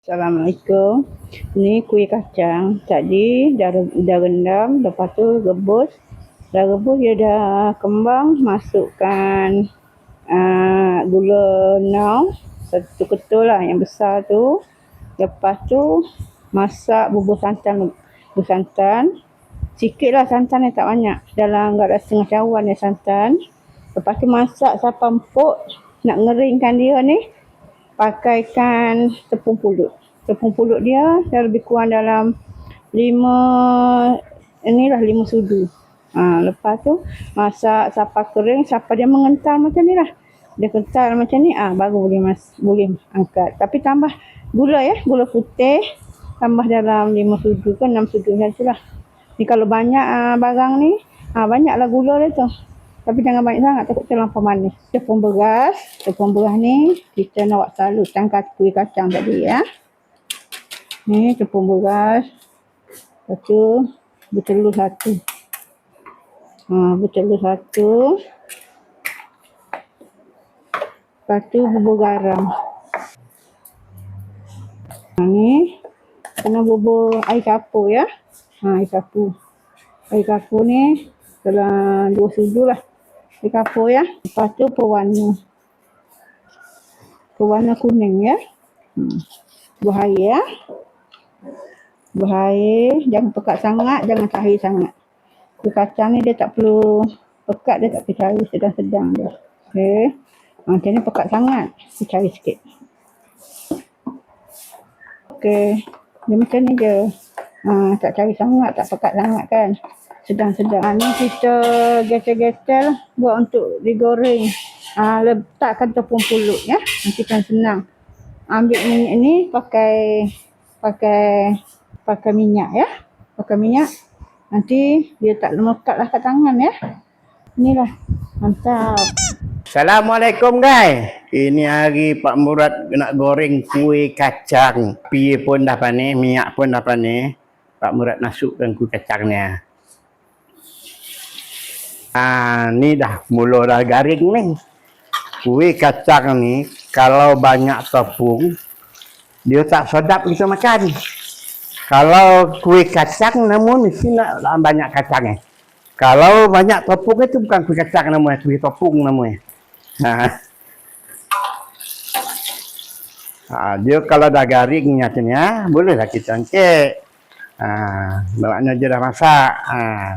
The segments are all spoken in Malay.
Assalamualaikum. Ni kuih kacang. Tadi dah rendam, lepas tu rebus. Dah rebus dia dah kembang, masukkan gula nau satu ketul lah yang besar tu. Lepas tu masak bubur santan. Bubur santan. Sikit lah santan ni, tak banyak. Dalam agak setengah cawan ni santan. Lepas tu masak sampai empuk. Nak ngeringkan dia ni, pakaikan tepung pulut. Tepung pulut dia lebih kurang dalam 5 sudu. Lepas tu masak sampai kering, sampai dia mengental macam ni lah. Dia kental macam ni, baru boleh angkat. Tapi tambah gula ya, gula putih. Tambah dalam 5 sudu ke 6 sudu macam tu lah. Ni kalau banyak barang ni, banyaklah gula dia tu. Tapi jangan banyak sangat, takut terlampau manis. Tepung beras. Tepung beras ni kita nak buat salutan kuih kacang tadi ya. Ni tepung beras. Lepas tu bertelur satu. Bertelur satu. Lepas tu bubur garam. Ni kena bubur air kapur ya. Air kapur. Air kapur ni dalam 2 sudu lah. Air kapur ya. Lepas tu pewarna. Pewarna kuning ya. Berhair ya. Berhair. Jangan pekat sangat, jangan cair sangat. Kuih kacang ni dia tak perlu pekat, dia tak perlu cair, sedang-sedang dia. Okey. Macam ni pekat sangat, dia cair sikit. Okey. Dia macam ni je. Tak cair sangat, tak pekat sangat kan. Sedang-sedang. Ni kita getel-getel buat untuk digoreng. Letakkan tepung pulut ya. Nanti kan senang. Ambil minyak ni pakai minyak ya. Pakai minyak. Nanti dia tak melekat lah kat tangan ya. Inilah. Mantap. Assalamualaikum guys. Ini hari Pak Murad nak goreng kuih kacang. Api pun dah panas, minyak pun dah panas. Pak Murad masukkan kuih kacangnya. Ni dah mula dah garing ni. Kuih kacang ni kalau banyak tepung dia tak sedap kita makan. Kalau kuih kacang namun mesti nak banyak kacang. Kalau banyak tepung itu bukan kuih kacang namanya, kuih tepung namanya. Dia kalau dah garing macam ni, bolehlah kita angkat. Maknanya dia dah masak.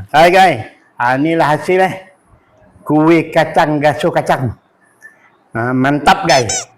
Hai guys, inilah hasil kuih kacang, gasuh kacang. Mantap guys.